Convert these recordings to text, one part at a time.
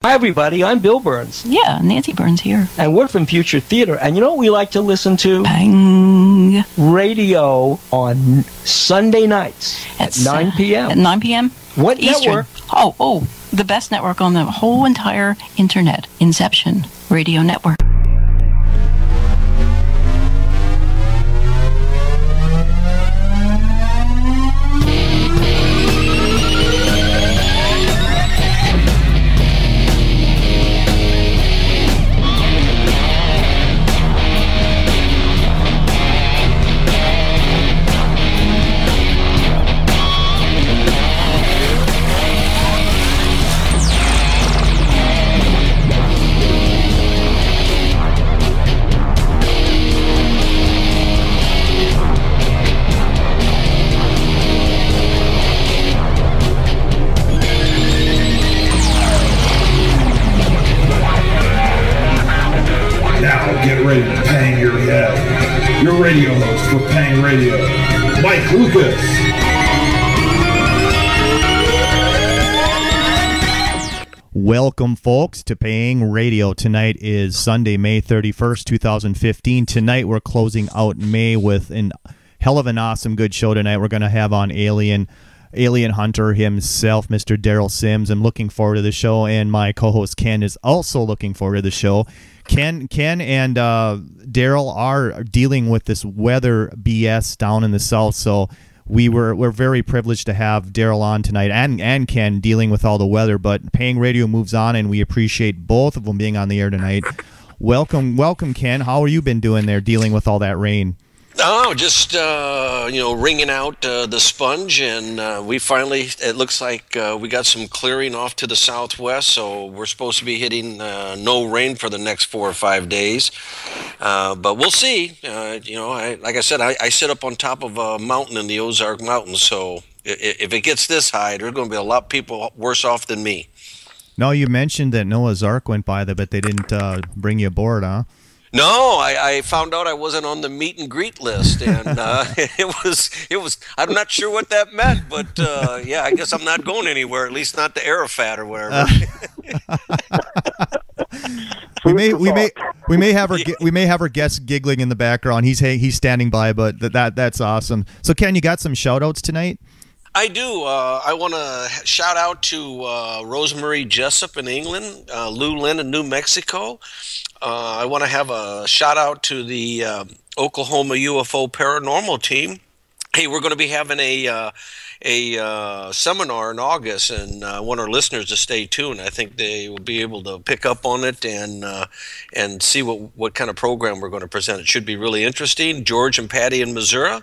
Hi, everybody. I'm Bill Burns. Yeah, Nancy Burns here. And we're from Future Theater. And you know what we like to listen to? Bang. Radio on Sunday nights at 9 p.m. At 9 p.m.? What Eastern. network? Oh, the best network on the whole entire internet. Inception Radio Network. Get ready to pang your head. Your radio host for Pang Radio, Mike Lucas. Welcome, folks, to Pang Radio. Tonight is Sunday, May 31st, 2015. Tonight we're closing out May with a hell of an awesome good show tonight. We're going to have on Alien Hunter himself, Mr. Derrell Sims. I'm looking forward to the show, and my co-host Ken is also looking forward to the show. Ken and Derrell are dealing with this weather BS down in the south, so we're very privileged to have Derrell on tonight and Ken dealing with all the weather. But Pang Radio moves on, and we appreciate both of them being on the air tonight. Welcome, Ken. How have you been doing there, dealing with all that rain? Oh, just, wringing out the sponge, and we finally, it looks like we got some clearing off to the southwest, so we're supposed to be hitting no rain for the next 4 or 5 days. But we'll see. Like I said, I sit up on top of a mountain in the Ozark Mountains, so if it gets this high, there's going to be a lot of people worse off than me. No, you mentioned that Noah's Ark went by there, but they didn't bring you aboard, huh? No, I found out I wasn't on the meet and greet list, and it was. I'm not sure what that meant, but yeah, I guess I'm not going anywhere. At least not to Arafat or whatever. we may have her guest giggling in the background. He's standing by, but that's awesome. So Ken, you got some shout outs tonight? I do. I want to shout out to Rosemary Jessup in England, Lou Lynn in New Mexico. I want to have a shout out to the Oklahoma UFO Paranormal Team. Hey, we're going to be having a seminar in August, and I want our listeners to stay tuned. I think they will be able to pick up on it and see what kind of program we're going to present. It should be really interesting. George and Patty in Missouri,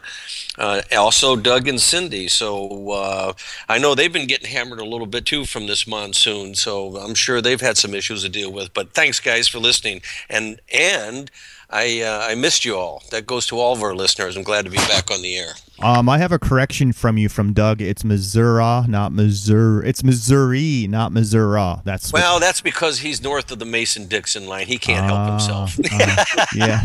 also Doug and Cindy. So I know they've been getting hammered a little bit too from this monsoon, so I'm sure they've had some issues to deal with. But thanks, guys, for listening. And I missed you all. That goes to all of our listeners. I'm glad to be back on the air. I have a correction from you from Doug. It's Missouri, not Missouri. It's Missouri, not Missouri. That's because he's north of the Mason-Dixon line. He can't help himself. Yeah.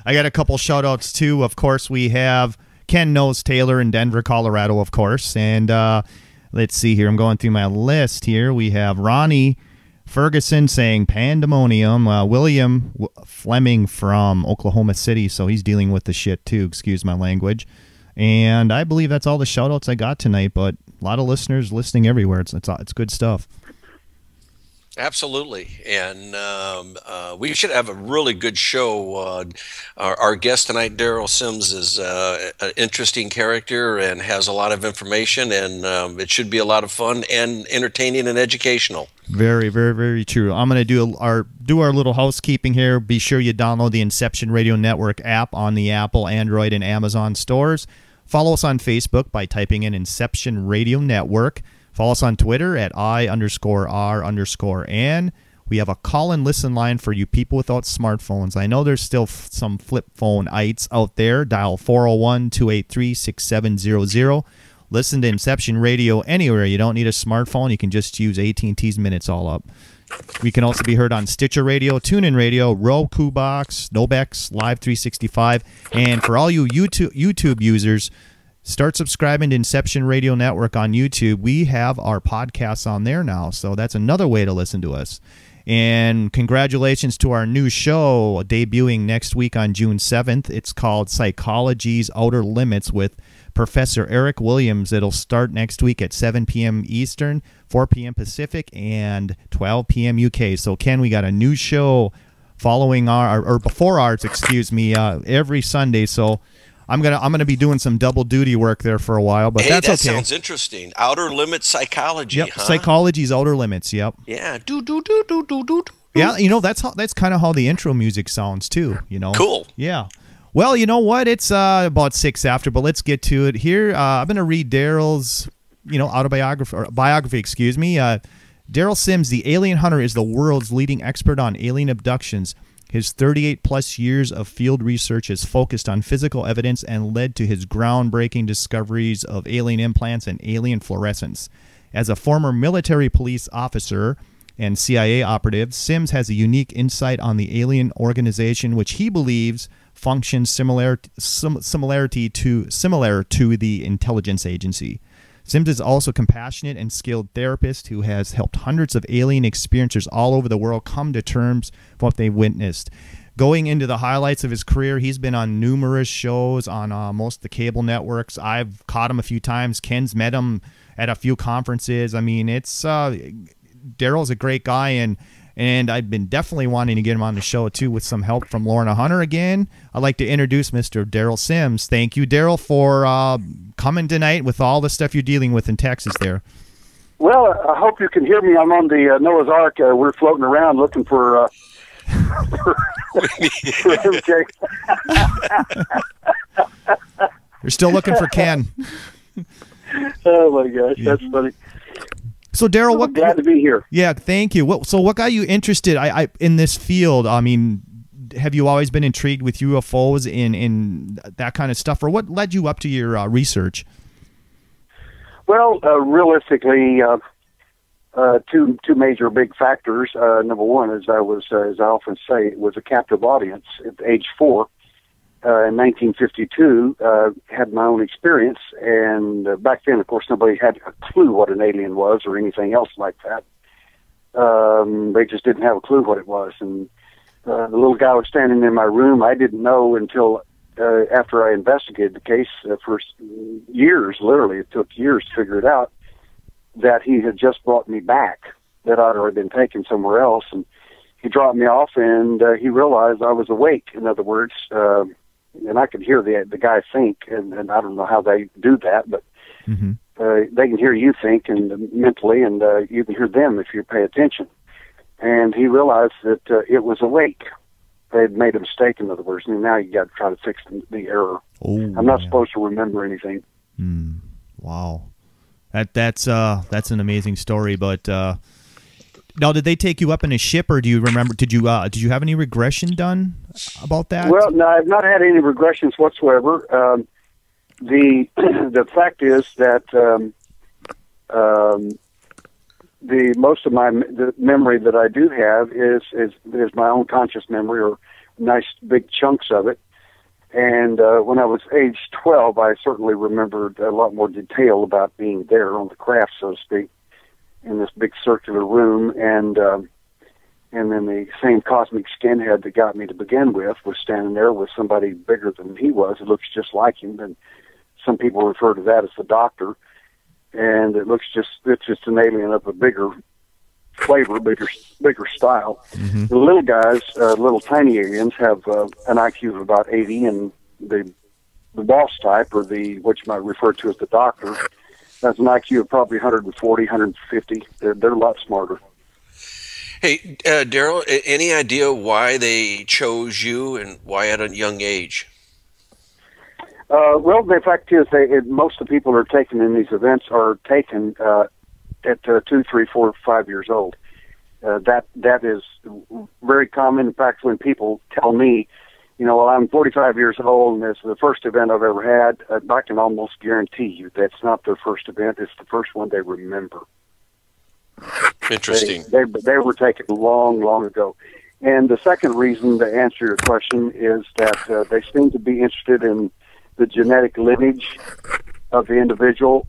I got a couple shout-outs, too. Of course, we have Ken Knows Taylor in Denver, Colorado, of course. And let's see here. I'm going through my list here. We have Ronnie Ferguson saying pandemonium. William Fleming from Oklahoma City, so he's dealing with the shit too, excuse my language. And I believe that's all the shout-outs I got tonight, but a lot of listeners listening everywhere. It's good stuff. Absolutely, and we should have a really good show. Our guest tonight, Derrel Sims, is an interesting character and has a lot of information, and it should be a lot of fun and entertaining and educational. Very, very, very true. I'm going to do our little housekeeping here. Be sure you download the Inception Radio Network app on the Apple, Android, and Amazon stores. Follow us on Facebook by typing in Inception Radio Network. Follow us on Twitter at I_R_N. We have a call and listen line for you people without smartphones. I know there's still some flip phone-ites out there. Dial 401-283-6700. Listen to Inception Radio anywhere. You don't need a smartphone. You can just use AT&T's Minutes All Up. We can also be heard on Stitcher Radio, TuneIn Radio, Roku Box, Nobex, Live 365. And for all you YouTube users, start subscribing to Inception Radio Network on YouTube. We have our podcasts on there now, so that's another way to listen to us. And congratulations to our new show debuting next week on June 7th. It's called Psychology's Outer Limits with Professor Eric Williams. It'll start next week at 7 p.m. Eastern, 4 p.m. Pacific, and 12 p.m. UK. So, Ken, we got a new show following or before ours, every Sunday. So I'm gonna be doing some double duty work there for a while, but that's okay. That sounds interesting. Outer Limit Psychology. Yep, huh? Psychology's Outer Limits. Yep. Yeah. Yeah, that's kind of how the intro music sounds too. Cool. Yeah. Well, you know what? It's about 6 after, but let's get to it here. I'm gonna read Derrel's biography. Derrell Sims, the alien hunter, is the world's leading expert on alien abductions. His 38-plus years of field research has focused on physical evidence and led to his groundbreaking discoveries of alien implants and alien fluorescence. As a former military police officer and CIA operative, Sims has a unique insight on the alien organization, which he believes functions similar to the intelligence agency. Sims is also a compassionate and skilled therapist who has helped hundreds of alien experiencers all over the world come to terms with what they witnessed. Going into the highlights of his career, he's been on numerous shows on most of the cable networks. I've caught him a few times. Ken's met him at a few conferences. I mean, Derrel's a great guy, and I've been definitely wanting to get him on the show, too, with some help from Lorna Hunter again. I'd like to introduce Mr. Derrell Sims. Thank you, Derrel, for coming tonight with all the stuff you're dealing with in Texas there. Well, I hope you can hear me. I'm on the Noah's Ark. We're floating around looking for MJ. You're still looking for Ken. Oh, my gosh. That's funny. So, Derrel, I'm glad to be here. Yeah, thank you. What got you interested in this field? I mean, have you always been intrigued with UFOs in that kind of stuff, or what led you up to your research? Well, realistically, two major big factors. Number one is as I often say, it was a captive audience at age 4. In 1952, had my own experience, and back then, of course, nobody had a clue what an alien was or anything else like that. They just didn't have a clue what it was. And the little guy was standing in my room. I didn't know until after I investigated the case for years, literally. It took years to figure it out, that he had just brought me back, that I'd already been taken somewhere else. And he dropped me off, and he realized I was awake, in other words. And I could hear the guy think, and I don't know how they do that, but they can hear you think and mentally, and you can hear them if you pay attention. And he realized that it was awake. They'd made a mistake, in other words, and now you got to try to fix the error. I'm not supposed to remember anything. Wow, that's an amazing story, but. Now, did they take you up in a ship, or do you remember? Did you have any regression done about that? Well, no, I've not had any regressions whatsoever. The fact is that the most of the memory that I do have is my own conscious memory, or nice big chunks of it. And when I was age 12, I certainly remembered a lot more detail about being there on the craft, so to speak, in this big circular room, and then the same cosmic skinhead that got me to begin with was standing there with somebody bigger than he was. It looks just like him, and some people refer to that as the Doctor. And it's just an alien of a bigger flavor, bigger style. The little guys, little tiny aliens, have an IQ of about 80, and the boss type, or what you might refer to as the Doctor, has an IQ of probably 140, 150. They're a lot smarter. Hey, Derrel, any idea why they chose you and why at a young age? Well, the fact is, most of the people who are taken in these events are taken at 2, 3, 4, 5 years old. That is very common. In fact, when people tell me, well, I'm 45 years old and it's the first event I've ever had, I can almost guarantee you that's not their first event. It's the first one they remember. Interesting. They were taken long, long ago. And the second reason, to answer your question, is that they seem to be interested in the genetic lineage of the individual.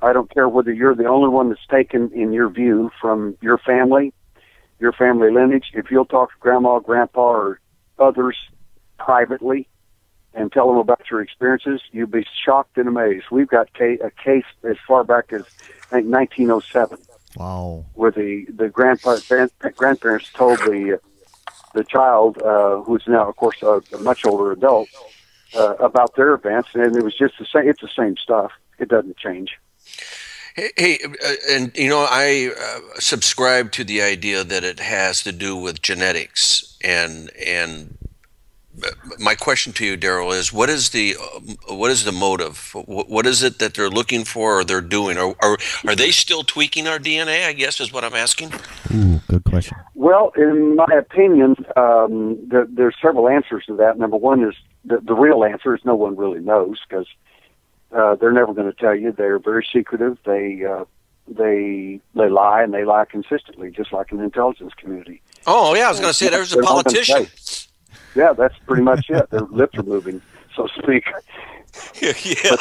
I don't care whether you're the only one that's taken in your view from your family lineage. If you'll talk to grandma, grandpa, or others privately and tell them about your experiences, you'll be shocked and amazed. We've got a case as far back as, I think, 1907. Wow. Where the grandparents told the child, who's now, of course, a much older adult, about their events, and it was just the same. It's the same stuff. It doesn't change. Hey, and I subscribe to the idea that it has to do with genetics, and my question to you, Derrel, is what is the motive? What is it that they're looking for or they're doing? Or are they still tweaking our DNA, I guess, is what I'm asking? Ooh, good question. Well, in my opinion, there's several answers to that. Number one is the real answer is no one really knows, because they're never going to tell you. They're very secretive. They lie, and they lie consistently, just like an intelligence community. Oh, yeah, I was going to say there's a politician. Yeah, that's pretty much it. Their lips are moving, so to speak. Yeah,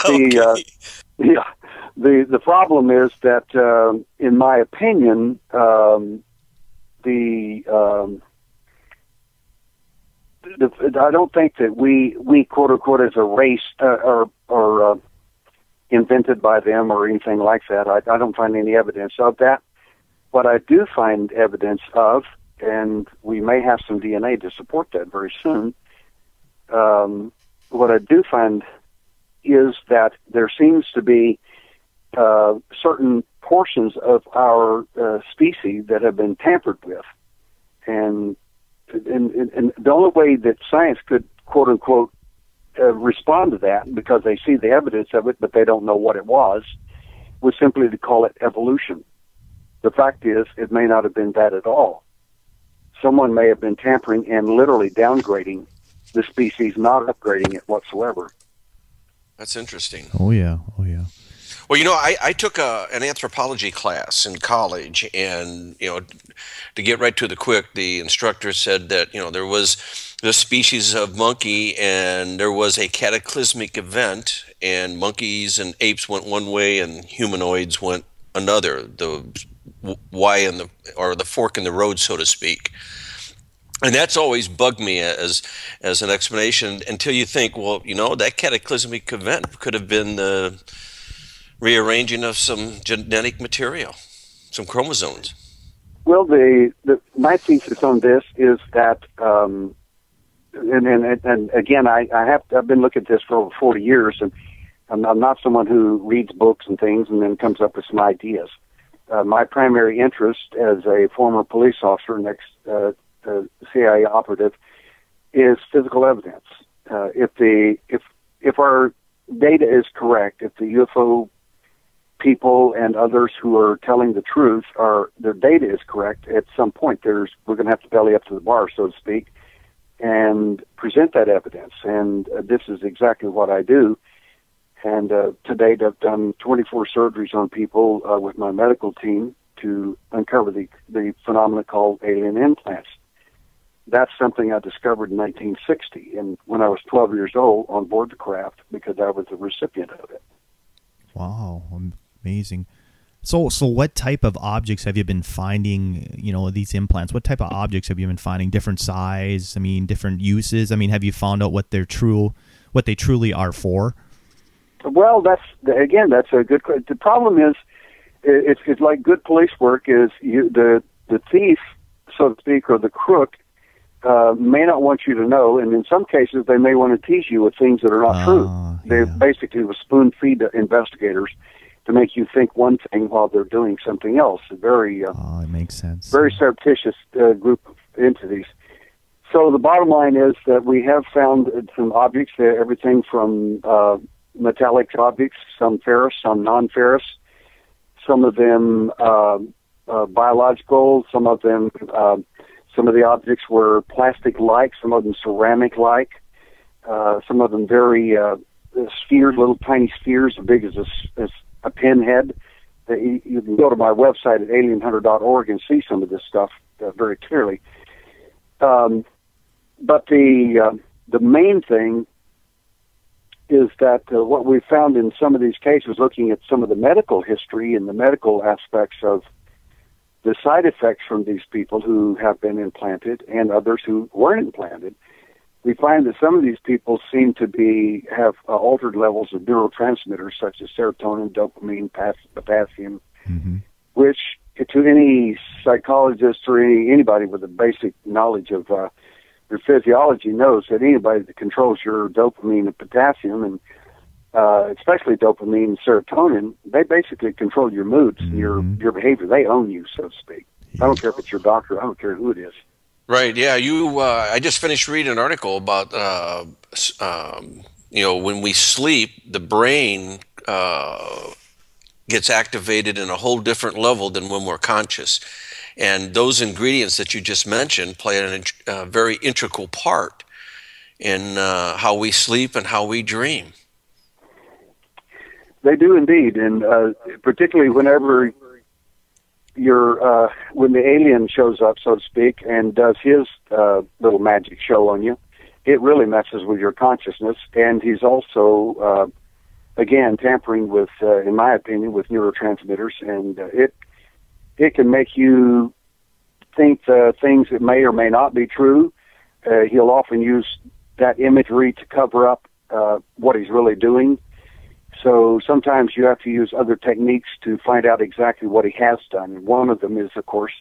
but the problem is that, in my opinion, I don't think that we quote unquote as a race or invented by them or anything like that. I don't find any evidence of that. What I do find evidence of, and we may have some DNA to support that very soon, what I do find is that there seems to be certain portions of our species that have been tampered with. And the only way that science could, quote unquote, respond to that, because they see the evidence of it, but they don't know what it was simply to call it evolution. The fact is, it may not have been that at all. Someone may have been tampering and literally downgrading the species, not upgrading it whatsoever. That's interesting. Oh, yeah. Oh, yeah. Well, I took an anthropology class in college, and, to get right to the quick, the instructor said that, there was the species of monkey, and there was a cataclysmic event, and monkeys and apes went one way, and humanoids went another. The the fork in the road, so to speak. And that's always bugged me as an explanation, until you think, well, that cataclysmic event could have been the rearranging of some genetic material, some chromosomes. Well, my thesis on this is that, and again, I've been looking at this for over 40 years, and I'm not someone who reads books and things and then comes up with some ideas. My primary interest as a former police officer and CIA operative is physical evidence. If our data is correct, if the UFO people and others who are telling the truth, their data is correct, at some point we're going to have to belly up to the bar, so to speak, and present that evidence. And this is exactly what I do. And to date, I've done 24 surgeries on people with my medical team to uncover the phenomena called alien implants. That's something I discovered in 1960, and when I was 12 years old on board the craft, because I was the recipient of it. Wow, amazing. So what type of objects have you been finding, these implants? What type of objects have you been finding? Different size, different uses? Have you found out what they truly are for? Well, that's a good question. The problem is, it's like good police work is the thief, so to speak, or the crook, may not want you to know, and in some cases they may want to tease you with things that are not true. They basically will spoon feed the investigators to make you think one thing while they're doing something else. It makes sense. Very surreptitious group of entities. So the bottom line is that we have found some objects, everything from metallic objects, some ferrous, some non-ferrous, some of them biological, some of the objects were plastic-like, some of them ceramic-like, some of them very spheres, little tiny spheres as big as a pinhead. You can go to my website at alienhunter.org and see some of this stuff very clearly. But the main thing is that what we found in some of these cases, looking at some of the medical history and the medical aspects of the side effects from these people who have been implanted and others who weren't implanted, we find that some of these people seem to have altered levels of neurotransmitters such as serotonin, dopamine, potassium, which to any psychologist or anybody with a basic knowledge of your physiology knows that anybody that controls your dopamine and potassium, and especially dopamine and serotonin, they basically control your moods and your behavior. They own you, so to speak. I don't care if it's your doctor. I don't care who it is. Right. Yeah. I just finished reading an article about when we sleep, the brain gets activated in a whole different level than when we're conscious. And those ingredients that you just mentioned play a very integral part in how we sleep and how we dream. They do indeed, and particularly whenever when the alien shows up, so to speak, and does his little magic show on you, it really messes with your consciousness. And he's also, again, tampering with, in my opinion, with neurotransmitters, and it can make you think things that may or may not be true. He'll often use that imagery to cover up what he's really doing. So sometimes you have to use other techniques to find out exactly what he has done. And one of them is, of course,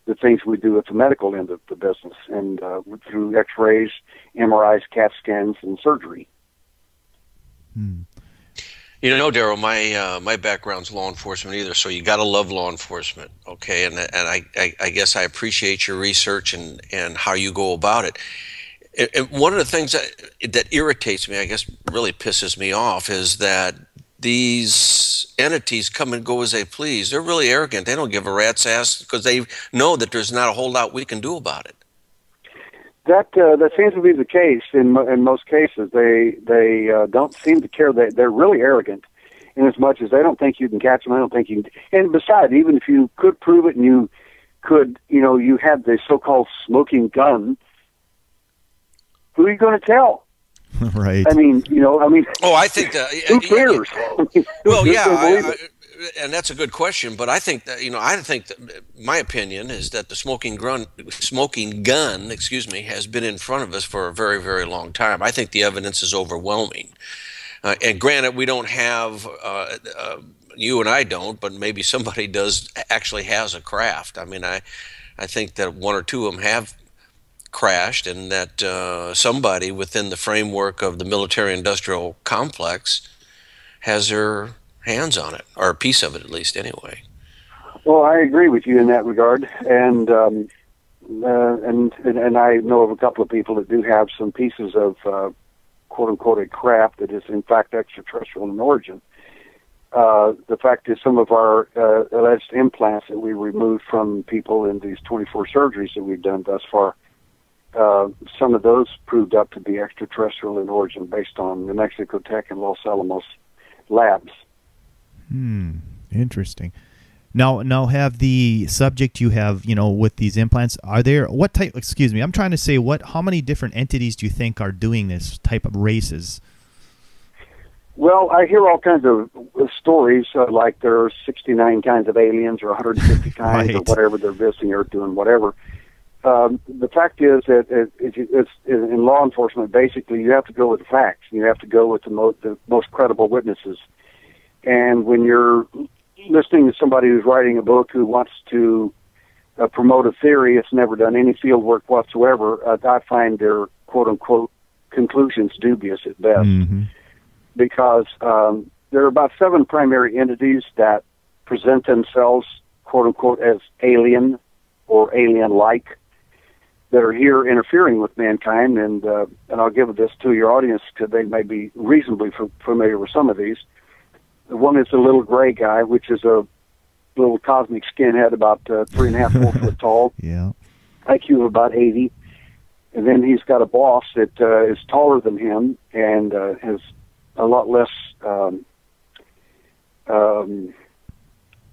the things we do at the medical end of the business, and through X-rays, MRIs, CAT scans, and surgery. You know, Derrel, my background's law enforcement either, so you got to love law enforcement, okay? And I guess I appreciate your research and how you go about it. And one of the things that irritates me, I guess really pisses me off, is that these entities come and go as they please. They're really arrogant. They don't give a rat's ass because they know that there's not a whole lot we can do about it. That seems to be the case in most cases. They don't seem to care. They're really arrogant in as much as they don't think you can catch them. I don't think you can. And besides, even if you could prove it and you could, you had the so-called smoking gun, who are you going to tell? Right. I mean. Oh, I think that. Who cares? Well, yeah, and that's a good question. But I think that my opinion is that the smoking gun, has been in front of us for a very, very long time. I think the evidence is overwhelming. And granted, we don't have. You and I don't, but maybe somebody actually has a craft. I mean, I think that one or two of them have crashed, and that somebody within the framework of the military-industrial complex has their hands on it, or a piece of it at least, anyway. Well, I agree with you in that regard, and I know of a couple of people that do have some pieces of quote-unquote a craft that is in fact extraterrestrial in origin. The fact is, some of our alleged implants that we removed from people in these 24 surgeries that we've done thus far, some of those proved up to be extraterrestrial in origin based on New Mexico Tech and Los Alamos labs. Interesting. Now have the subject you have, with these implants, are there, what type, excuse me, I'm trying to say, how many different entities do you think are doing this type of races? Well, I hear all kinds of stories, like there are 69 kinds of aliens or 150 kinds Right. or whatever they're visiting Earth doing, whatever. The fact is that it's in law enforcement, basically, you have to go with the facts. You have to go with the most credible witnesses. And when you're listening to somebody who's writing a book who wants to promote a theory, it's never done any field work whatsoever, I find their quote-unquote conclusions dubious at best. Because there are about 7 primary entities that present themselves, quote-unquote, as alien or alien-like, that are here interfering with mankind, and I'll give this to your audience because they may be reasonably familiar with some of these. One is the little gray guy, which is a little cosmic skinhead about 3.5, 4 foot tall, Yeah. IQ of about 80, and then he's got a boss that is taller than him and has a lot less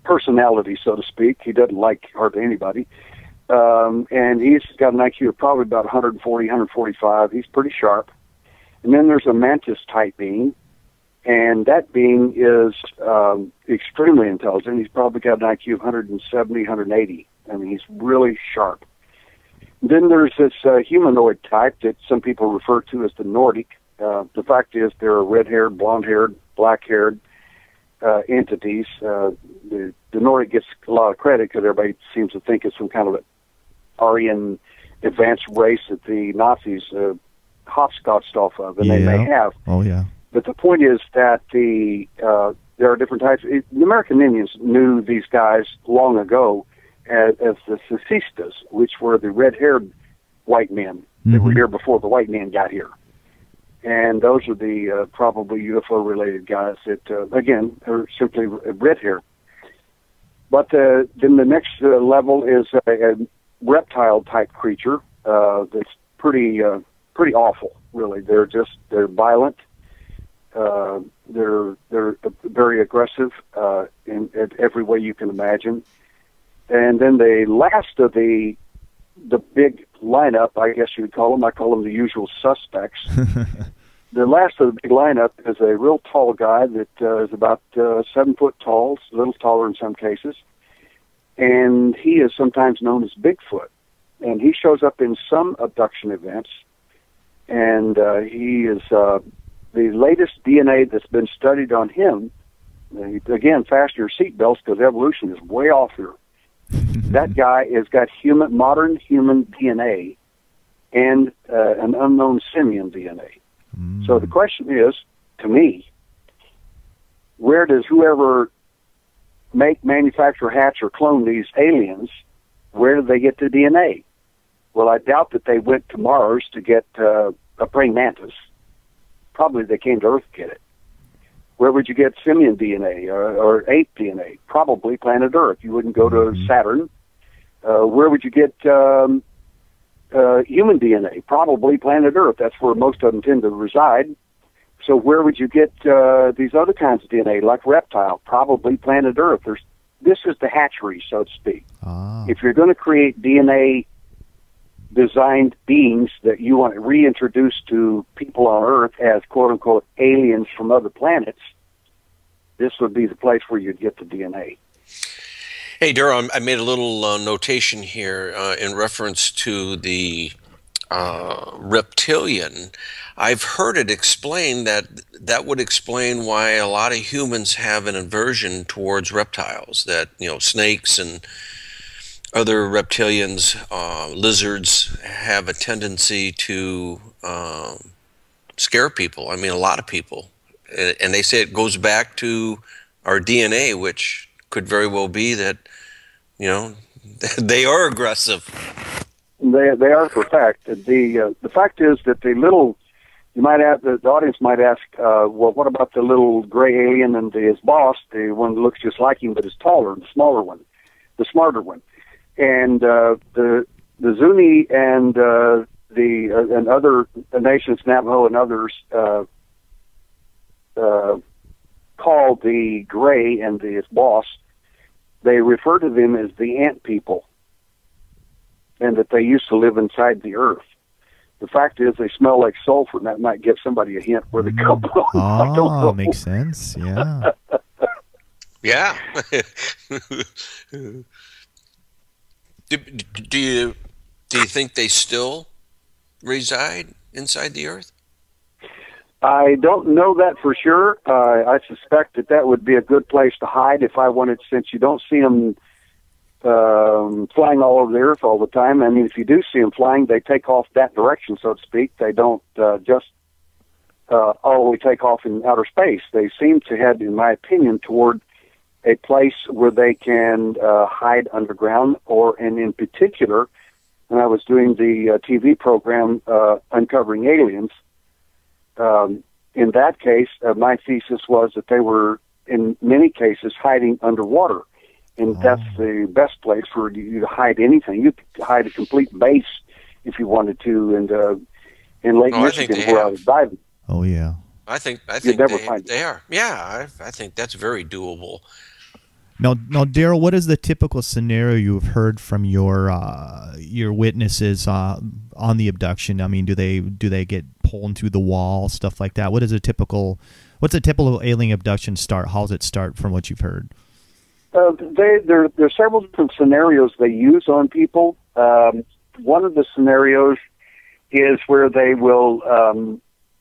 personality, so to speak. He doesn't like hardly anybody. And he's got an IQ of probably about 140, 145. He's pretty sharp. And then there's a mantis-type being, and that being is extremely intelligent. He's probably got an IQ of 170, 180. I mean, he's really sharp. Then there's this humanoid type that some people refer to as the Nordic. The fact is they're red-haired, blonde-haired, black-haired entities. The Nordic gets a lot of credit because everybody seems to think it's some kind of an Aryan advanced race that the Nazis hopscotched off of, and they may have. Oh, yeah. But the point is that there are different types. The American Indians knew these guys long ago as the Sesistas, which were the red-haired white men that were here before the white men got here. And those are the probably UFO-related guys that, again, are simply red hair. But then the next level is a reptile-type creature that's pretty awful, really. They're violent. They're very aggressive in every way you can imagine. And then the last of the big lineup, I guess you would call them. I call them the usual suspects. The last of the big lineup is a real tall guy that is about 7 foot tall, a little taller in some cases, and he is sometimes known as Bigfoot. And he shows up in some abduction events, and he is the latest DNA that's been studied on him. Again, fasten your seatbelts because evolution is way off here. That guy has got modern human DNA and an unknown simian DNA. So the question is, to me, where does whoever manufacture, hatch, or clone these aliens, where do they get the DNA? Well, I doubt that they went to Mars to get a praying mantis. Probably they came to Earth to get it. Where would you get simian DNA or ape DNA? Probably planet Earth. You wouldn't go to Saturn. Where would you get human DNA? Probably planet Earth. That's where most of them tend to reside. So where would you get these other kinds of DNA, like reptile? Probably planet Earth. This is the hatchery, so to speak. If you're going to create DNA-designed beings that you want to reintroduce to people on Earth as quote-unquote aliens from other planets, this would be the place where you'd get the DNA. Hey, Derrel, I made a little notation here in reference to the reptilian. I've heard it explained that would explain why a lot of humans have an aversion towards reptiles, that, snakes and other reptilians, lizards, have a tendency to scare people. I mean, a lot of people. And they say it goes back to our DNA, which could very well be that, they are aggressive. They are for fact. The fact is that the audience might ask, well, what about the little gray alien and his boss, the one that looks just like him but is taller, the smaller one, the smarter one, and the Zuni and and other nations, Navajo and others, called the gray and his boss. They refer to them as the ant people, and that they used to live inside the earth. The fact is they smell like sulfur, and that might give somebody a hint where they come from. I don't know. Makes sense, yeah. Yeah. Do you think they still reside inside the earth? I don't know that for sure. I suspect that would be a good place to hide if I wanted, since you don't see them flying all over the earth all the time. I mean, if you do see them flying, they take off that direction, so to speak. They don't just always take off in outer space. They seem to head, in my opinion, toward a place where they can hide underground, and in particular, when I was doing the TV program Uncovering Aliens, in that case, my thesis was that they were, in many cases, hiding underwater. And that's the best place for you to hide anything. You could hide a complete base if you wanted to, and in Lake Michigan, where I was diving. Oh, yeah. I think they are. Yeah, I think that's very doable. Now, Derrel, what is the typical scenario you've heard from your witnesses on the abduction? I mean, do they get pulled through the wall, stuff like that? What's a typical alien abduction start? How's it start from what you've heard? There are several different scenarios they use on people. One of the scenarios is where they will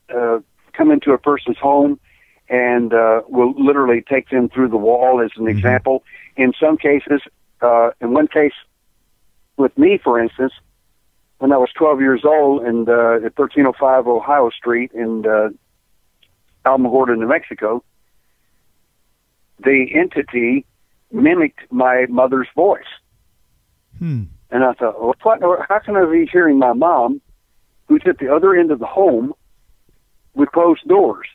come into a person's home and will literally take them through the wall, as an example. In some cases, in one case with me, for instance, when I was 12 years old and at 1305 Ohio Street in Alamogordo, New Mexico, the entity mimicked my mother's voice. And I thought, well, how can I be hearing my mom, who's at the other end of the home with closed doors,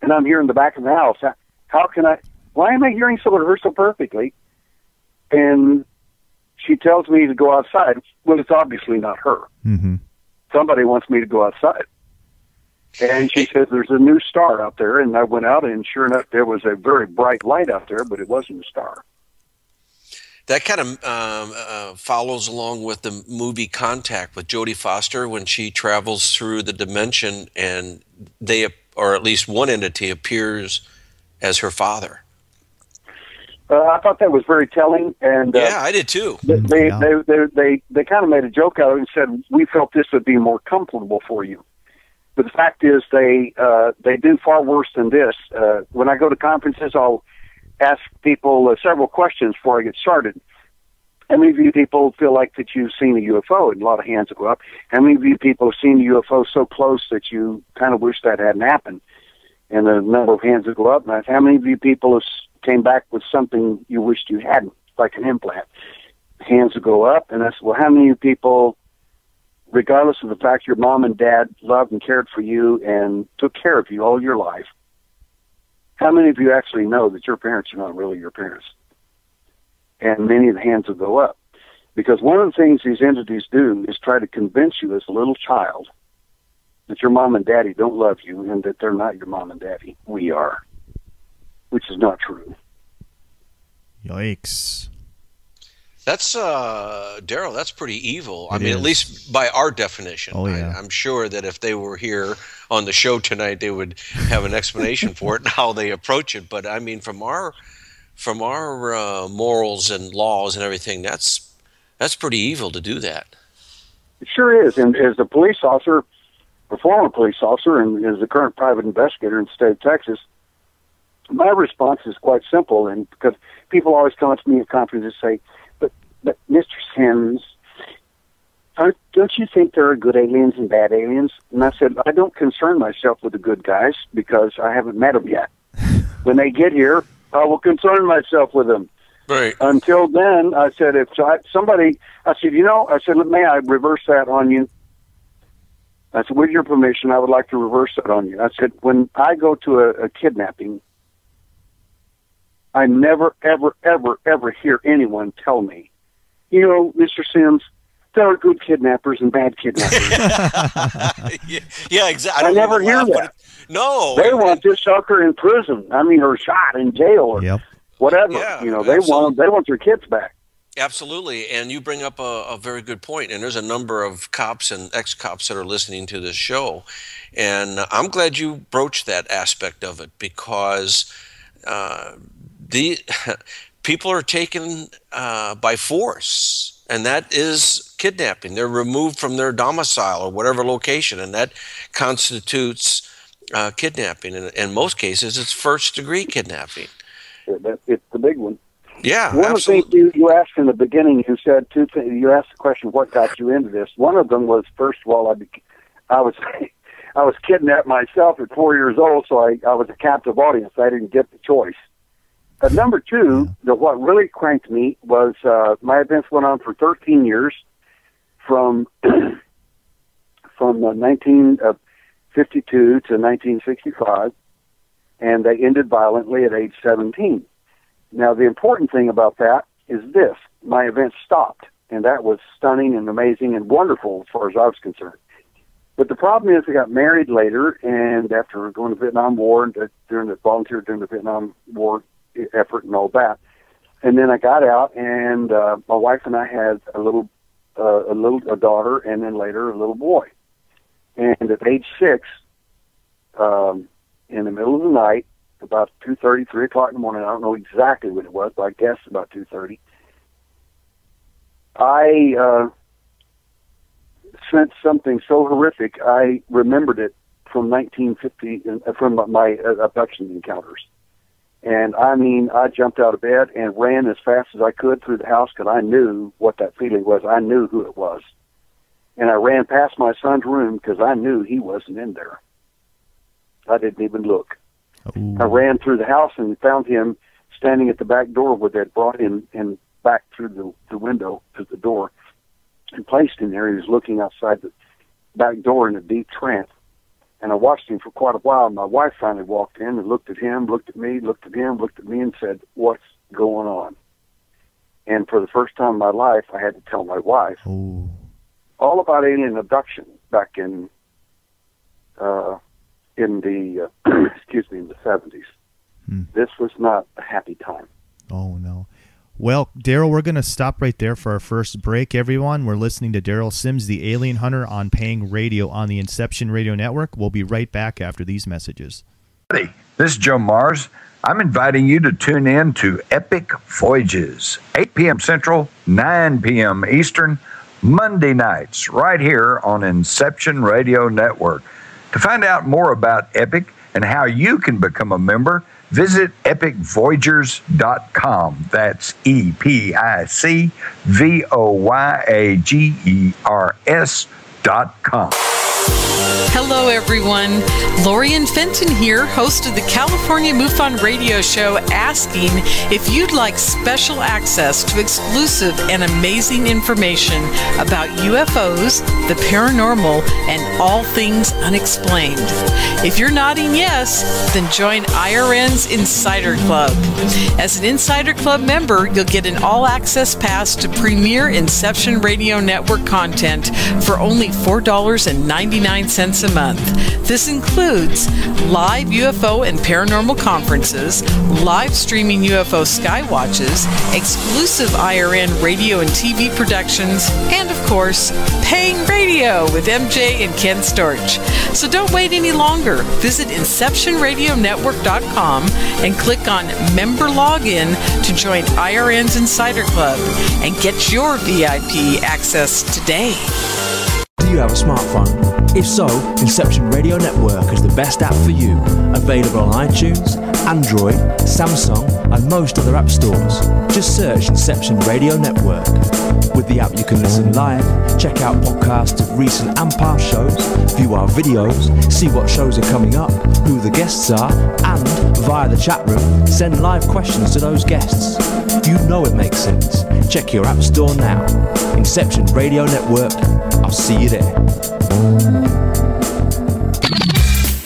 and I'm here in the back of the house? Why am I hearing her so perfectly? And she tells me to go outside. Well, it's obviously not her. Somebody wants me to go outside. And she says, there's a new star out there. And I went out, and sure enough, there was a very bright light out there, but it wasn't a star. That kind of follows along with the movie Contact with Jodie Foster, when she travels through the dimension and or at least one entity appears as her father. I thought that was very telling, and yeah, I did too. They kind of made a joke out of it and said, we felt this would be more comfortable for you. But the fact is, they do far worse than this. When I go to conferences, I'll ask people several questions before I get started. How many of you people feel like that you've seen a UFO? And a lot of hands will go up. How many of you people have seen a UFO so close that you kind of wish that hadn't happened? And a number of hands will go up. And I ask, how many of you people came back with something you wished you hadn't, like an implant? Hands will go up. And I said, well, how many of you people, regardless of the fact your mom and dad loved and cared for you and took care of you all your life, how many of you actually know that your parents are not really your parents? And many of the hands will go up. Because one of the things these entities do is try to convince you as a little child that your mom and daddy don't love you and that they're not your mom and daddy. We are. Which is not true. Yikes. That's, Derrel, that's pretty evil. I mean, at least by our definition. Oh, yeah. I'm sure that if they were here on the show tonight, they would have an explanation for it and how they approach it. But I mean, from our morals and laws and everything, that's pretty evil to do that. It sure is. And as a police officer, a former police officer, and as a current private investigator in the state of Texas, my response is quite simple. And because people always come up to me at conferences and say, but Mr. Sims, don't you think there are good aliens and bad aliens? And I said, I don't concern myself with the good guys because I haven't met them yet. When they get here, I will concern myself with them. Right. Until then, I said, I said, may I reverse that on you? I said, with your permission, I would like to reverse that on you. I said, when I go to a kidnapping, I never, ever, ever, ever hear anyone tell me, you know, Mr. Sims, there are good kidnappers and bad kidnappers. Yeah, exactly. I never hear that. No. They want this sucker in prison. I mean, or shot in jail or whatever. Yeah, you know, they want their kids back. Absolutely. And you bring up a very good point. And there's a number of cops and ex-cops that are listening to this show. And I'm glad you broached that aspect of it because the people are taken by force, and that is kidnapping. They're removed from their domicile or whatever location, and that constitutes kidnapping. And in most cases, it's first-degree kidnapping. It's the big one. Yeah, one absolutely. of the things you asked in the beginning, you said two things. You asked the question, what got you into this? One of them was, first of all, I was kidnapped myself at 4 years old, so I was a captive audience. I didn't get the choice. But number two, what really cranked me was my events went on for 13 years, from 1952 to 1965, and they ended violently at age 17. Now, the important thing about that is this. My events stopped, and that was stunning and amazing and wonderful as far as I was concerned. But the problem is I got married later, and after going to the Vietnam War and volunteered during the Vietnam War effort and all that. And then I got out, and my wife and I had a little a daughter, and then later a little boy. And at age 6, in the middle of the night, about 2:30, 3 o'clock in the morning, I don't know exactly when it was, but I guess about 2:30, I sensed something so horrific, I remembered it from 1950, from my abduction encounters. And I mean, I jumped out of bed and ran as fast as I could through the house because I knew what that feeling was. I knew who it was. And I ran past my son's room because I knew he wasn't in there. I didn't even look. Ooh. I ran through the house and found him standing at the back door where they'd brought him in back through the window to the door and placed him there. He was looking outside the back door in a deep trance. And I watched him for quite a while. My wife finally walked in and looked at him, looked at me, looked at him, looked at me, and said, "What's going on?" And for the first time in my life, I had to tell my wife all about alien abduction back in the in the 70s. This was not a happy time. Oh no. Well, Derrel, we're going to stop right there for our first break, everyone. We're listening to Derrell Sims, the Alien Hunter, on Paying Radio on the Inception Radio Network. We'll be right back after these messages. Hey, this is Joe Mars. I'm inviting you to tune in to Epic Voyages, 8 p.m. Central, 9 p.m. Eastern, Monday nights, right here on Inception Radio Network. To find out more about Epic and how you can become a member, visit epicvoyagers.com. That's EPICVOYAGERS.com. Hello, everyone. Lorian Fenton here, host of the California MUFON radio show, asking if you'd like special access to exclusive and amazing information about UFOs, the paranormal, and all things unexplained. If you're nodding yes, then join IRN's Insider Club. As an Insider Club member, you'll get an all-access pass to premier Inception Radio Network content for only $4.99 a month. This includes live UFO and paranormal conferences, live streaming UFO skywatches, exclusive IRN radio and TV productions, and of course, Paying Radio with MJ and Ken Storch. So don't wait any longer. Visit InceptionRadioNetwork.com and click on Member Login to join IRN's Insider Club and get your VIP access today. Do you have a smartphone? If so, Inception Radio Network is the best app for you. Available on iTunes, Android, Samsung, and most other app stores. Just search Inception Radio Network. With the app you can listen live, check out podcasts of recent and past shows, view our videos, see what shows are coming up, who the guests are, and, via the chat room, send live questions to those guests. You know it makes sense. Check your app store now. Inception Radio Network. I'll see you there.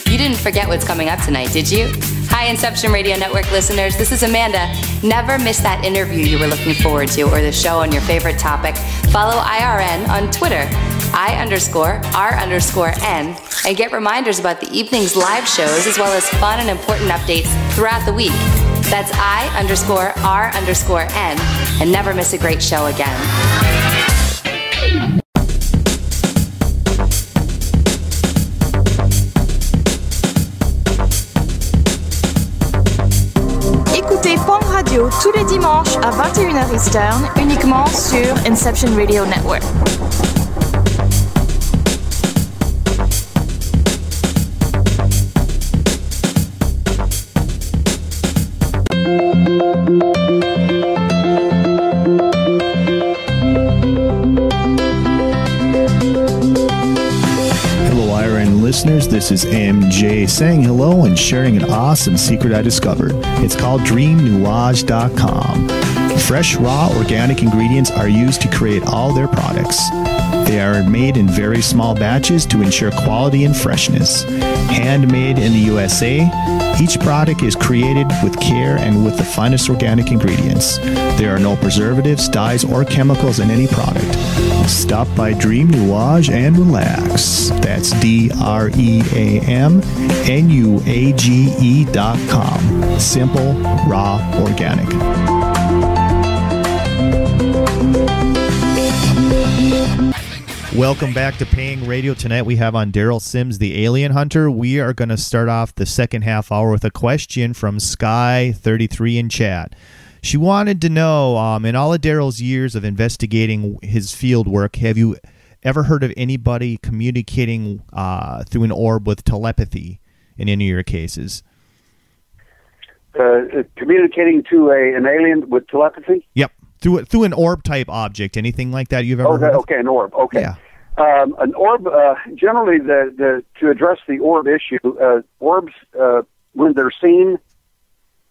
You didn't forget what's coming up tonight, did you? Hi, Inception Radio Network listeners. This is Amanda. Never miss that interview you were looking forward to or the show on your favorite topic. Follow IRN on Twitter, I_R_N, and get reminders about the evening's live shows as well as fun and important updates throughout the week. That's I_R_N, and never miss a great show again. Écoutez Pong Radio tous les dimanches à 21h Eastern, uniquement sur Inception Radio Network. Listeners, this is MJ saying hello and sharing an awesome secret I discovered. It's called DreamNuage.com. Fresh, raw, organic ingredients are used to create all their products. They are made in very small batches to ensure quality and freshness. Handmade in the USA, each product is created with care and with the finest organic ingredients. There are no preservatives, dyes, or chemicals in any product. Stop by Dream Nuage and relax. That's DreamNuage.com. Simple, raw, organic. Welcome back to Paying Radio. Tonight we have on Derrell Sims, the alien hunter. We are going to start off the second half hour with a question from Sky33 in chat. She wanted to know, in all of Derrell's years of investigating his field work, have you ever heard of anybody communicating through an orb with telepathy in any of your cases? Communicating to an alien with telepathy? Yep. Through an orb type object, anything like that you've ever heard of? Okay, an orb. Okay. Yeah. An orb, generally, to address the orb issue, orbs, when they're seen,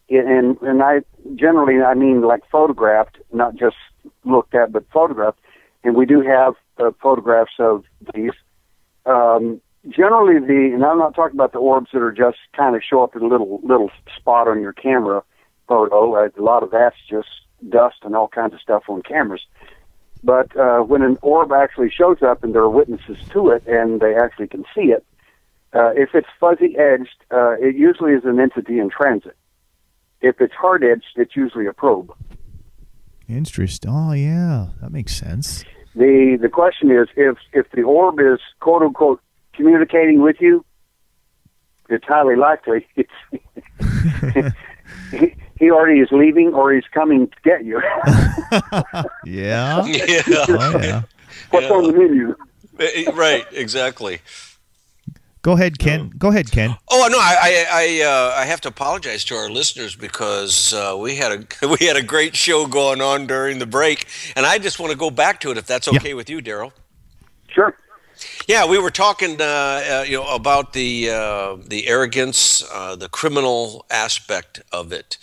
and I mean like photographed, not just looked at, but photographed, and we do have photographs of these. Generally, and I'm not talking about the orbs that are just kind of show up in a little spot on your camera photo. A lot of that's just dust and all kinds of stuff on cameras. But when an orb actually shows up and there are witnesses to it and they actually can see it, if it's fuzzy-edged, it usually is an entity in transit. If it's hard-edged, it's usually a probe. Interesting. Oh, yeah. That makes sense. The question is, if the orb is, quote-unquote, communicating with you, it's highly likely he already is leaving or he's coming to get you. Yeah. Oh, yeah. What's on the menu? Right, exactly. Go ahead, Ken. Oh no, I have to apologize to our listeners because we had a great show going on during the break, and I just want to go back to it if that's okay with you, Derrell. Sure. Yeah, we were talking, about the arrogance, the criminal aspect of it,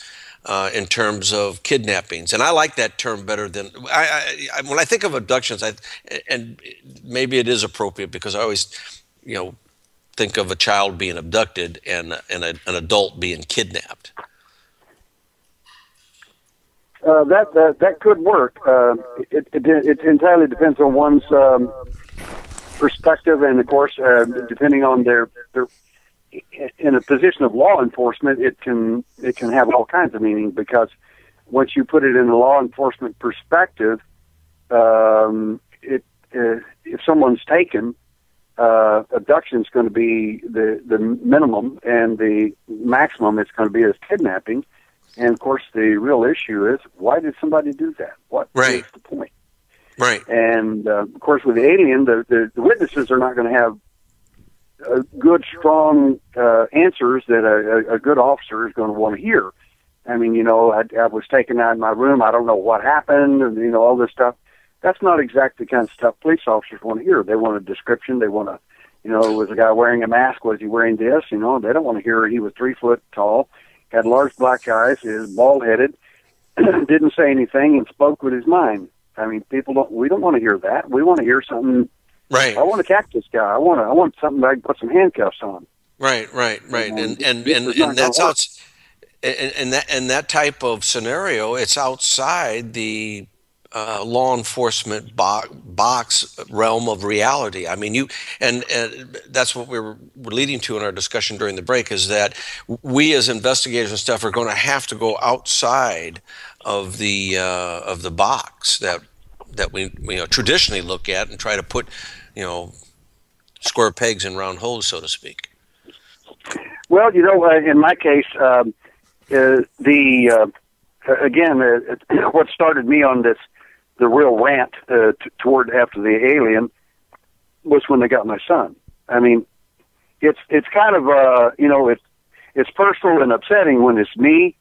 in terms of kidnappings, and I like that term better than when I think of abductions. And maybe it is appropriate because I always, think of a child being abducted and an adult being kidnapped. That could work. It entirely depends on one's perspective, and of course, depending on their in a position of law enforcement, it can have all kinds of meaning, because once you put it in a law enforcement perspective, if someone's taken, abduction is going to be the minimum, and the maximum it's going to be is kidnapping. And of course, the real issue is, why did somebody do that? What is the point? Right. And of course, with the alien, the witnesses are not going to have good, strong answers that a good officer is going to want to hear. I mean, I was taken out of my room. I don't know what happened, and all this stuff. That's not exactly the kind of stuff police officers want to hear. They want a description. They want to, was the guy wearing a mask? Was he wearing this? They don't want to hear he was 3 foot tall, had large black eyes, is bald-headed, didn't say anything, and spoke with his mind. I mean, we don't want to hear that. We want to hear something. Right. I want to catch this guy. I want something that I can put some handcuffs on. Right. And that's and that type of scenario, it's outside the law enforcement box realm of reality. I mean, and that's what we're leading to in our discussion during the break, is that we as investigators and stuff are going to have to go outside of the box that we traditionally look at and try to put square pegs in round holes, so to speak. Well, in my case, what started me on the real rant toward after the alien was when they got my son. I mean, it's kind of it's personal and upsetting when it's me,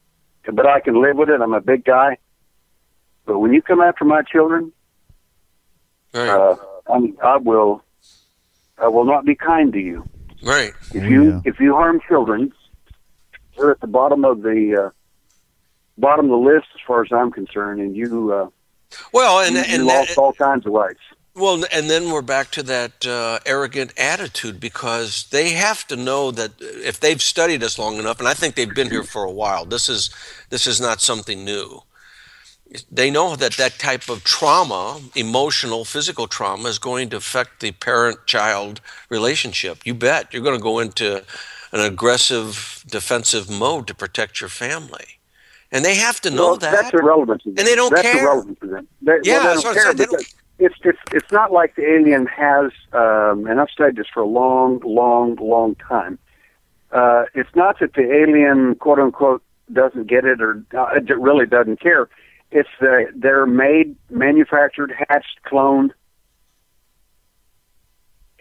but I can live with it. I'm a big guy. But when you come after my children, right. I will not be kind to you. Right. If you harm children, you're at the bottom of the list as far as I'm concerned, and you lost all kinds of rights. Well, and then we're back to that arrogant attitude, because they have to know that if they've studied us long enough, and I think they've been here for a while, this is not something new. They know that type of trauma, emotional, physical trauma, is going to affect the parent-child relationship. You bet. You're going to go into an aggressive, defensive mode to protect your family. And they have to know that. That's irrelevant to them. And they don't care. That's irrelevant to them. They don't care it's not like the alien has, and I've studied this for a long time. It's not that the alien, quote unquote, doesn't get it or really doesn't care. It's they're made, manufactured, hatched, cloned,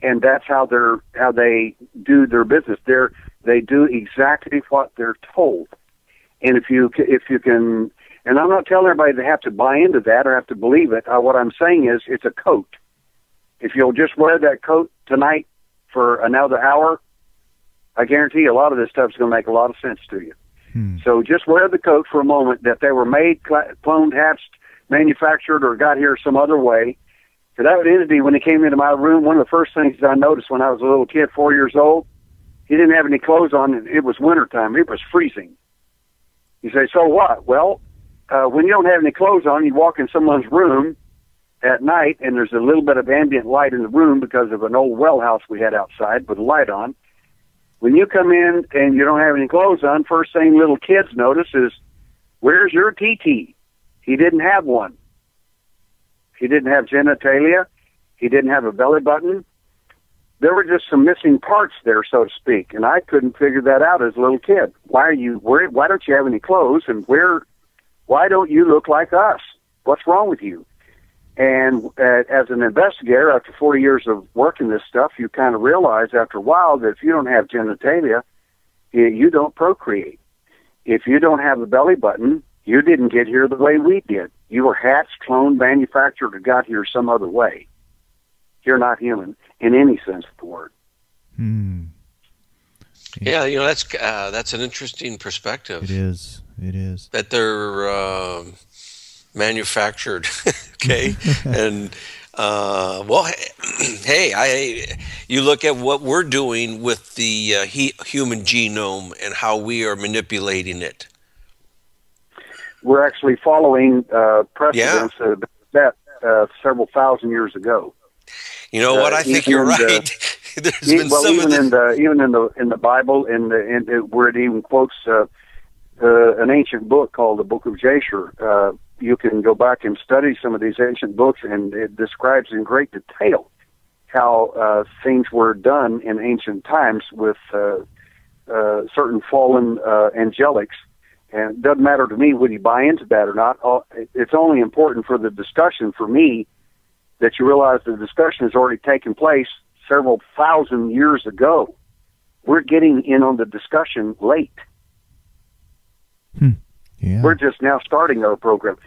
and that's how they do their business. They do exactly what they're told. And if you can, and I'm not telling everybody they have to buy into that or have to believe it. What I'm saying is it's a coat. If you'll just wear that coat tonight for another hour, I guarantee you a lot of this stuff is going to make a lot of sense to you. So just wear the coat for a moment that they were made, cloned, hatched, manufactured, or got here some other way. So that entity, when he came into my room, one of the first things I noticed when I was a little kid, 4 years old, he didn't have any clothes on, and it was wintertime. It was freezing. You say, so what? Well, when you don't have any clothes on, you walk in someone's room at night, and there's a little bit of ambient light in the room because of an old well house we had outside with a light on. When you come in and you don't have any clothes on, first thing little kids notice is, where's your TT? He didn't have one. He didn't have genitalia. He didn't have a belly button. There were just some missing parts there, so to speak, and I couldn't figure that out as a little kid. Why don't you have any clothes, and why don't you look like us? What's wrong with you? And as an investigator, after 40 years of working this stuff, you kind of realize after a while that if you don't have genitalia, you don't procreate. If you don't have a belly button, you didn't get here the way we did. You were hatched, cloned, manufactured, or got here some other way. You're not human in any sense of the word. Yeah, that's an interesting perspective. It is. That they're manufactured, okay? And you look at what we're doing with the human genome and how we are manipulating it. We're actually following precedents that several thousand years ago. You know what? I think you're right. Even in the Bible, where it even quotes an ancient book called the Book of Jasher. You can go back and study some of these ancient books, and it describes in great detail how things were done in ancient times with certain fallen angelics. And it doesn't matter to me whether you buy into that or not. It's only important for the discussion for me that you realize the discussion has already taken place several thousand years ago. We're getting in on the discussion late. Yeah. We're just now starting our program.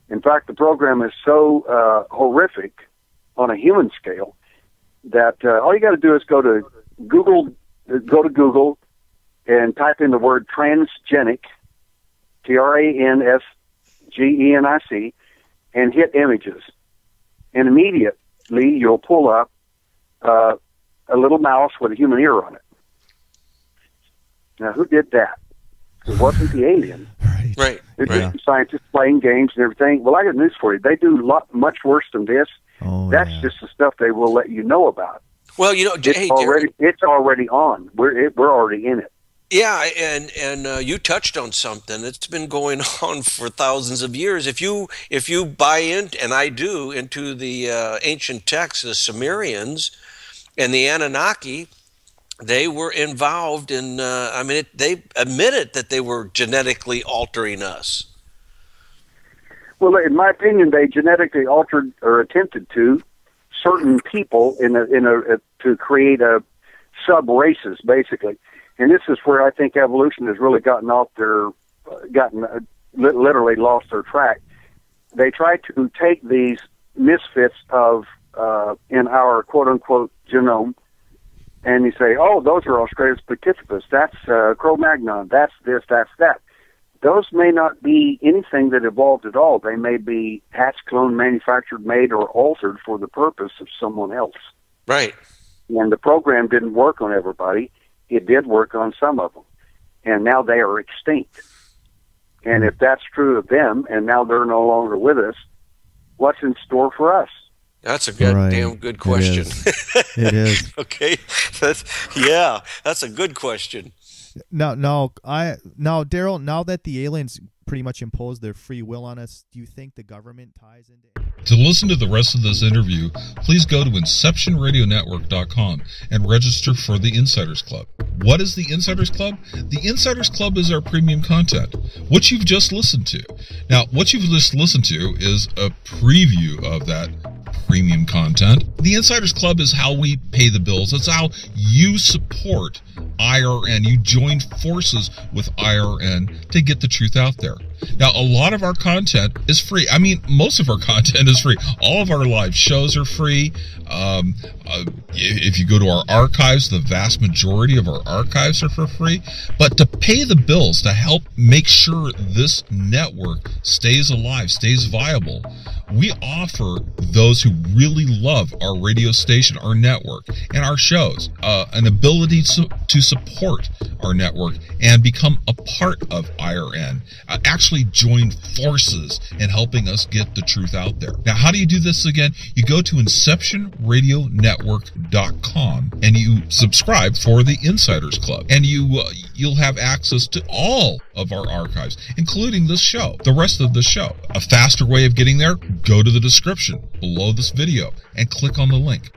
In fact, the program is so horrific on a human scale that all you got to do is go to Google and type in the word transgenic, TRANSGENIC, and hit images. And immediately you'll pull up a little mouse with a human ear on it. Now, who did that? It wasn't the alien. Right. It's just scientists playing games and everything. Well, I got news for you. They do much worse than this. That's just the stuff they will let you know about. Well, it's already on. We're already in it. Yeah, and you touched on something that's been going on for thousands of years. If you buy in, and I do, into the ancient texts, the Sumerians and the Anunnaki, they were involved in, they admitted that they were genetically altering us. Well, in my opinion, they genetically altered or attempted to certain people to create sub-races, basically. And this is where I think evolution has really literally lost their track. They try to take these misfits of, in our quote-unquote genome, and you say, oh, those are Australopithecus, that's Cro-Magnon, that's this, that's that. Those may not be anything that evolved at all. They may be hatched, cloned, manufactured, made, or altered for the purpose of someone else. Right. And the program didn't work on everybody. It did work on some of them. And now they are extinct. And if that's true of them, and now they're no longer with us, what's in store for us? That's a damn good question. It is. Okay. That's a good question. Now, Derrel, now that the aliens pretty much impose their free will on us. Do you think the government ties into it? To listen to the rest of this interview, please go to InceptionRadioNetwork.com and register for the Insiders Club. What is the Insiders Club? The Insiders Club is our premium content, what you've just listened to. Now, what you've just listened to is a preview of that premium content. The Insiders Club is how we pay the bills. It's how you support IRN. You join forces with IRN to get the truth out there. Now, a lot of our content is free. I mean, most of our content is free. All of our live shows are free. If you go to our archives, the vast majority of our archives are for free. But to pay the bills, to help make sure this network stays alive, stays viable, we offer those who really love our radio station, our network, and our shows, an ability to support our network and become a part of IRN. Actually join forces in helping us get the truth out there. Now, how do you do this again? You go to InceptionRadioNetwork.com and you subscribe for the Insiders Club, and you'll have access to all of our archives, including this show, the rest of the show. A faster way of getting there, go to the description below this video and click on the link.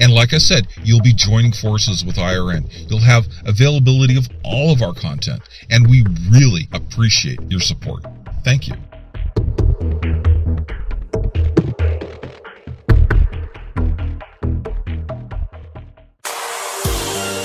And like I said, you'll be joining forces with IRN. You'll have availability of all of our content, and we really appreciate your support. Thank you.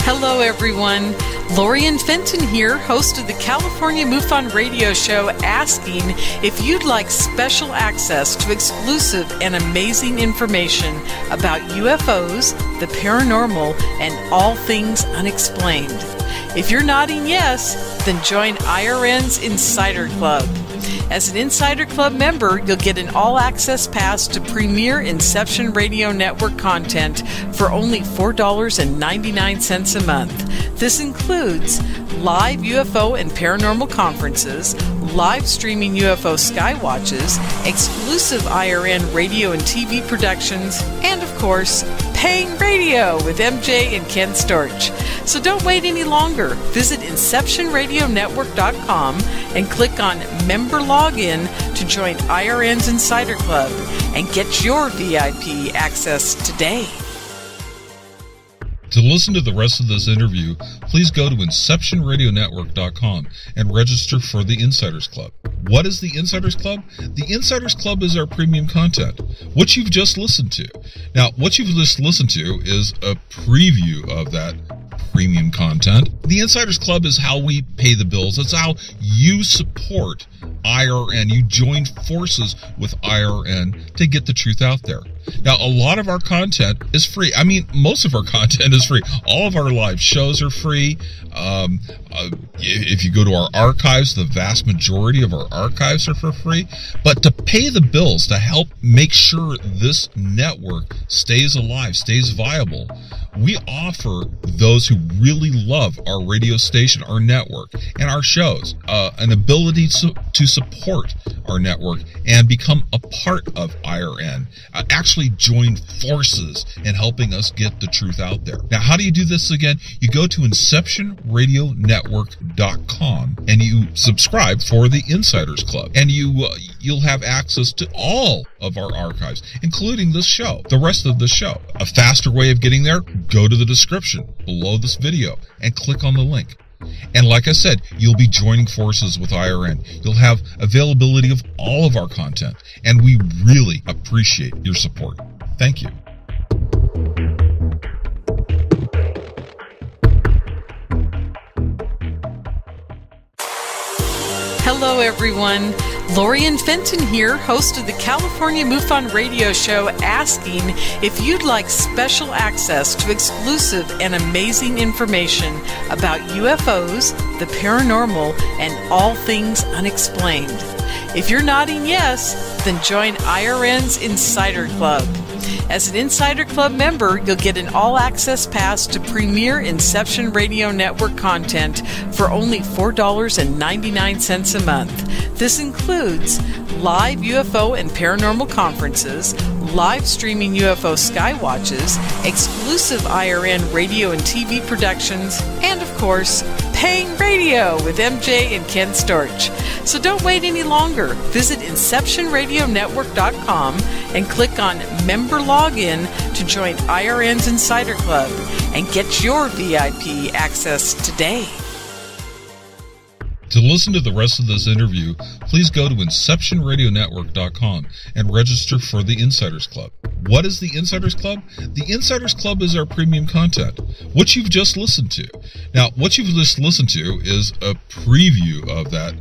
Hello, everyone. Lorian Fenton here, host of the California MUFON radio show, asking if you'd like special access to exclusive and amazing information about UFOs, the paranormal, and all things unexplained. If you're nodding yes, then join IRN's Insider Club. As an Insider Club member, you'll get an all-access pass to premier Inception Radio Network content for only $4.99 a month. This includes live UFO and paranormal conferences, live streaming UFO skywatches, exclusive IRN radio and TV productions, and of course, paying radio with MJ and Ken Storch. So don't wait any longer. Visit InceptionRadioNetwork.com and click on Member Login to join IRN's Insider Club and get your VIP access today. To listen to the rest of this interview, please go to InceptionRadioNetwork.com and register for the Insiders Club. What is the Insiders Club? The Insiders Club is our premium content, what you've just listened to. Now, what you've just listened to is a preview of that premium content. The Insiders Club is how we pay the bills. It's how you support IRN. You join forces with IRN to get the truth out there. Now, a lot of our content is free. I mean, most of our content is free. All of our live shows are free. If you go to our archives, the vast majority of our archives are for free. But to pay the bills, to help make sure this network stays alive, stays viable, we offer those who really love our radio station, our network, and our shows, an ability to support our network and become a part of IRN. Actually join forces in helping us get the truth out there. Now, how do you do this again? You go to InceptionRadioNetwork.com and you subscribe for the Insiders Club, and you'll have access to all of our archives, including this show, the rest of the show. A faster way of getting there, go to the description below this video and click on the link. And like I said, you'll be joining forces with IRN. You'll have availability of all of our content, and we really appreciate your support. Thank you. Hello, everyone. Lorian Fenton here, host of the California MUFON radio show, asking if you'd like special access to exclusive and amazing information about UFOs, the paranormal, and all things unexplained. If you're nodding yes, then join IRN's Insider Club. As an Insider Club member, you'll get an all-access pass to premier Inception Radio Network content for only $4.99 a month. This includes live UFO and paranormal conferences, live streaming UFO sky watches, exclusive IRN radio and TV productions, and of course, paying radio with MJ and Ken Storch. So don't wait any longer. Visit InceptionRadioNetwork.com and click on Member Login to join IRN's Insider Club and get your VIP access today. To listen to the rest of this interview, please go to InceptionRadioNetwork.com and register for the Insiders Club. What is the Insiders Club? The Insiders Club is our premium content, what you've just listened to. Now, what you've just listened to is a preview of that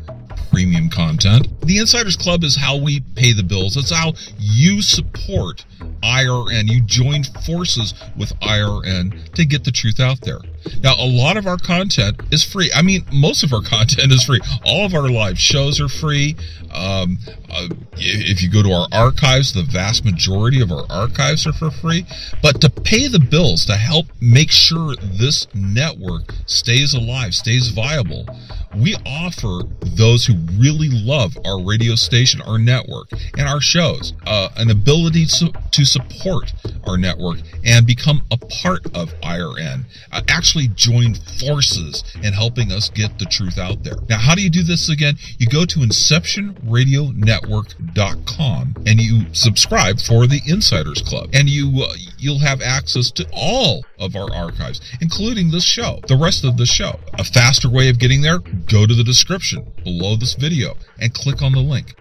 premium content. The Insiders Club is how we pay the bills. It's how you support IRN. You join forces with IRN to get the truth out there. Now, a lot of our content is free. I mean, most of our content is free. All of our live shows are free. If you go to our archives, the vast majority of our archives are for free. But to pay the bills, to help make sure this network stays alive, stays viable, we offer those who really love our radio station, our network, and our shows an ability to support our network and become a part of IRN. Actually join forces in helping us get the truth out there. Now, how do you do this again? You go to InceptionRadioNetwork.com and you subscribe for the Insiders Club, and you'll have access to all of our archives, including this show, the rest of the show. A faster way of getting there, go to the description below this video and click on the link.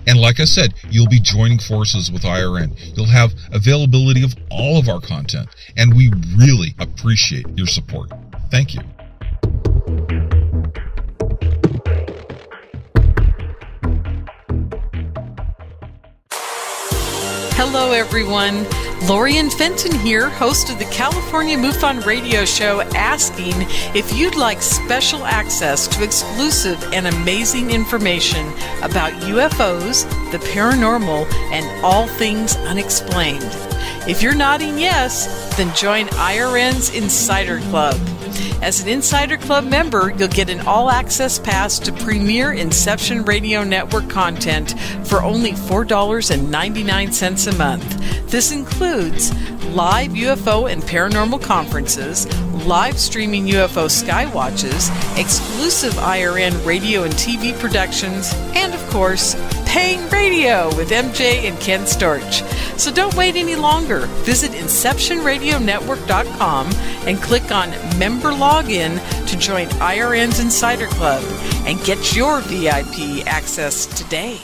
And like I said, you'll be joining forces with IRN. You'll have availability of all of our content, and we really appreciate your support. Thank you. Hello, everyone. Lorian Fenton here, host of the California MUFON radio show, asking if you'd like special access to exclusive and amazing information about UFOs, the paranormal, and all things unexplained. If you're nodding yes, then join IRN's Insider Club. As an Insider Club member, you'll get an all-access pass to premier Inception Radio Network content for only $4.99 a month. This includes live UFO and paranormal conferences, live streaming UFO sky watches, exclusive IRN radio and TV productions, and of course, paying radio with MJ and Ken Storch. So don't wait any longer. Visit InceptionRadioNetwork.com and click on Member Login to join IRN's Insider Club and get your VIP access today.